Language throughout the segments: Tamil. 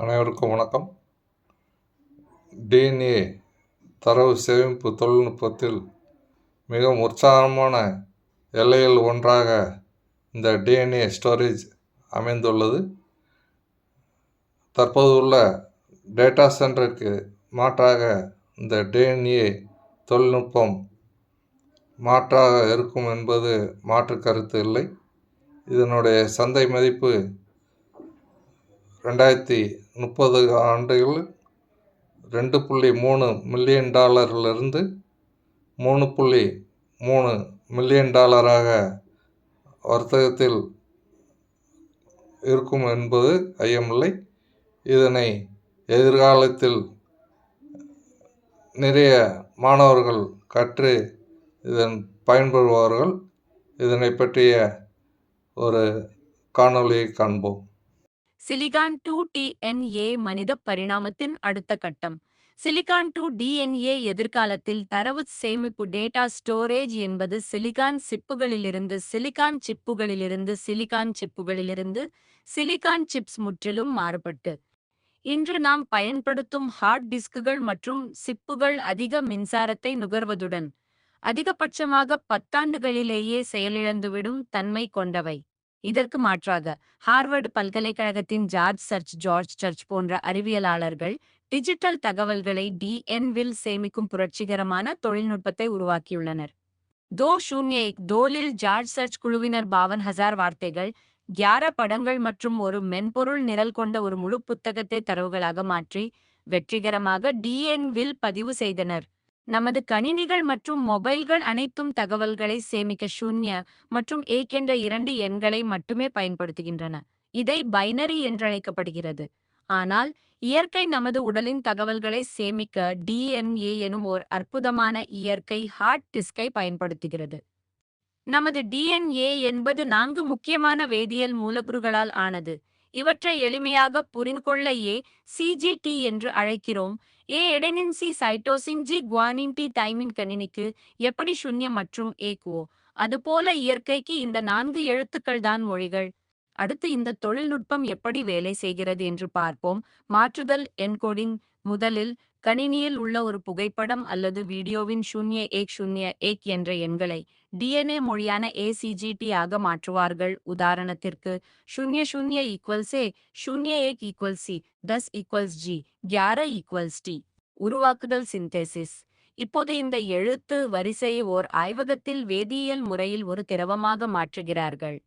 அனைவருக்கும் வணக்கம். டிஎன்ஏ தரவு சேமிப்பு தொழில்நுட்பத்தில் மிகவும் உற்சாகமான எல்லையில் ஒன்றாக இந்த டிஎன்ஏ ஸ்டோரேஜ் அமைந்துள்ளது. தற்போது உள்ள டேட்டா சென்டருக்கு மாற்றாக இந்த டிஎன்ஏ தொழில்நுட்பம் மாற்றாக இருக்கும் என்பது மாற்று கருத்து இல்லை. இதனுடைய சந்தை மதிப்பு 2030 ஆண்டுகளில் $2.3 மில்லியன் இருந்து $3.3 மில்லியன் வர்த்தகத்தில் இருக்கும் என்பது ஐயமில்லை. இதனை எதிர்காலத்தில் நிறைய மாணவர்கள் கற்று இதன் பயன்பெறுவார்கள். இதனை பற்றிய ஒரு காணொளியை காண்போம். சிலிகான்-2 டிஎன்ஏ மனித பரிணாமத்தின் அடுத்த கட்டம். சிலிகான்-2 டிஎன்ஏ எதிர்காலத்தில் தரவு சேமிப்பு டேட்டா ஸ்டோரேஜ் என்பது சிலிகான் சிப்புகளிலிருந்து சிலிகான் சிப்ஸ் முற்றிலும் மாறுபட்டு இன்று நாம் பயன்படுத்தும் ஹார்ட் டிஸ்குகள் மற்றும் சிப்புகள் அதிக மின்சாரத்தை நுகர்வதுடன் அதிகபட்சமாக 10 ஆண்டுகளிலேயே செயலிழந்துவிடும் தன்மை கொண்டவை. இதற்கு மாற்றாக ஹார்வர்டு பல்கலைக்கழகத்தின் ஜார்ஜ் சர்ச் போன்ற அறிவியலாளர்கள் டிஜிட்டல் தகவல்களை டிஎன்ஏவில் சேமிக்கும் புரட்சிகரமான தொழில்நுட்பத்தை உருவாக்கியுள்ளனர். தோலில் ஜார்ஜ் சர்ச் குழுவினர் 52,000 வார்த்தைகள், 11 படங்கள் மற்றும் ஒரு மென்பொருள் நிரல் கொண்ட ஒரு முழு புத்தகத்தை தரவுகளாக மாற்றி வெற்றிகரமாக டிஎன்ஏவில் பதிவு செய்தனர். நமது கணினிகள் மற்றும் மொபைல்கள் அனைத்தும் தகவல்களை சேமிக்க 0 மற்றும் 1 என்ற 2 எண்களை மட்டுமே பயன்படுத்துகின்றன. இதை பைனரி என்றழைக்கப்படுகிறது. ஆனால் இயற்கை நமது உடலின் தகவல்களை சேமிக்க டிஎன்ஏ எனும் ஓர் அற்புதமான இயற்கை ஹார்ட் டிஸ்கை பயன்படுத்துகிறது. நமது டிஎன்ஏ என்பது 4 முக்கியமான வேதியியல் மூலக்கூறுகளால் ஆனது. இவற்றை எளிமையாக புரிந்து கொள்ள சிஜிடி என்று அழைக்கிறோம். எடெனின், C cytosine, G guanine, T thymine. கணினிக்கு எப்படி 0 மற்றும் 1 அதுபோல இயற்கைக்கு இந்த 4 எழுத்துக்கள் தான் மொழிகள். அடுத்து இந்த தொழில்நுட்பம் எப்படி வேலை செய்கிறது என்று பார்ப்போம். மாற்றுதல் என்கோடிங். முதலில் கணினியில் உள்ள ஒரு புகைப்படம் அல்லது வீடியோவின் 0 என்ற எண்களை டிஎன்ஏ மொழியான ஏசிஜிடி ஆக மாற்றுவார்கள். உதாரணத்திற்கு 00 = A, 01 = C, 10 = G, 11 = T. உருவாக்குதல் சிந்தேசிஸ். இப்போது இந்த எழுத்து வரிசையை ஓர் ஆய்வகத்தில் வேதியியல் முறையில் ஒரு திரவமாக மாற்றுகிறார்கள்.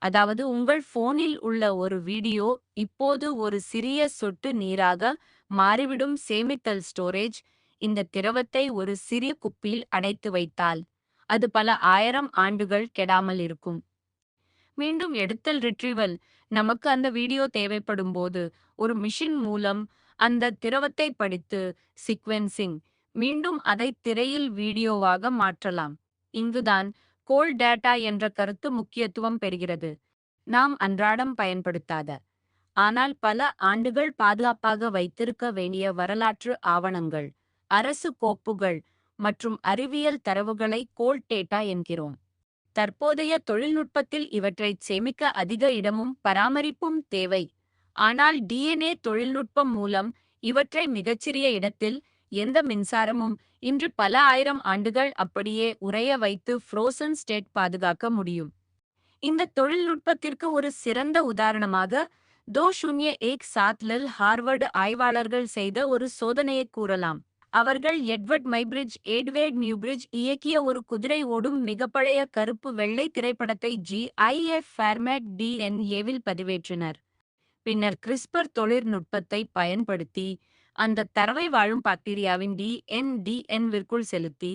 அதாவது உங்கள் போனில் உள்ள ஒரு வீடியோ இப்போது ஒரு சிறிய சொட்டு நீராக மாறிவிடும். சேமித்தல் ஸ்டோரேஜ். இந்த திரவத்தை ஒரு சிறிய குப்பியில் அடைத்து வைத்தால் அது பல 1000 ஆண்டுகள் கெடாமல் இருக்கும். மீண்டும் எடுத்தல் ரிட்ரீவல். நமக்கு அந்த வீடியோ தேவைப்படும் போது ஒரு மிஷின் மூலம் அந்த திரவத்தை படித்து சீக்வென்சிங் மீண்டும் அதை திரையில் வீடியோவாக மாற்றலாம். இங்குதான் கோல்ட் டேட்டா என்ற கருத்து முக்கியத்துவம் பெறுகிறது. நாம் அன்றாடம் பயன்படுத்தாத ஆனால் பல ஆண்டுகள் பாதுகாப்பாக வைத்திருக்க வேண்டிய வரலாற்று ஆவணங்கள், அரசு கோப்புகள் மற்றும் அறிவியல் தரவுகளை கோல்ட் டேட்டா என்கிறோம். தற்போதைய தொழில்நுட்பத்தில் இவற்றை சேமிக்க அதிக இடமும் பராமரிப்பும் தேவை. ஆனால் டிஎன்ஏ தொழில்நுட்பம் மூலம் இவற்றை மிகச்சிறிய இடத்தில் எந்த மின்சாரமும் இன்று பல 1000 ஆண்டுகள் அப்படியே உறைய வைத்து ஃப்ரோசன் ஸ்டேட் பாதுகாக்க முடியும். இந்த தொழில்நுட்பத்திற்கு ஒரு சிறந்த உதாரணமாக 2001 ஹார்வர்டு ஆய்வாளர்கள் செய்த ஒரு சோதனையை கூறலாம். அவர்கள் எட்வர்ட் நியூபிரிட்ஜ் இயக்கிய ஒரு குதிரை ஓடும் மிக பழைய கருப்பு வெள்ளை திரைப்படத்தை GIF ஃபார்மேட் டிஎன்ஏவில் பதிவேற்றினர். பின்னர் கிறிஸ்பர் தொழில்நுட்பத்தை பயன்படுத்தி அந்த தரவை வாழும் பாக்டீரியாவின் டிஎன்ஏவிற்குள் செலுத்தி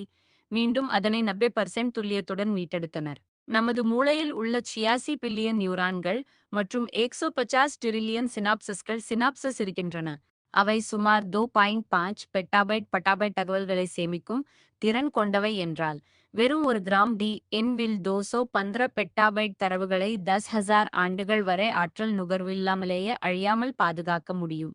மீண்டும் அதனை 90% துல்லியத்துடன் மீட்டெடுத்தனர். நமது மூளையில் உள்ள 86 பில்லியன் நியூரான்கள் மற்றும் 150 டிரில்லியன் சினாப்சஸ் இருக்கின்றன. அவை சுமார் 2.5 பெட்டாபைட் தகவல்களை சேமிக்கும் திறன் கொண்டவை என்றால் வெறும் 1 கிராம் டிஎன்ஏவில் 215 பெட்டாபைட் தரவுகளை 10,000 ஆண்டுகள் வரை ஆற்றல் நுகர்வில்லாமலேயே அழியாமல் பாதுகாக்க முடியும்.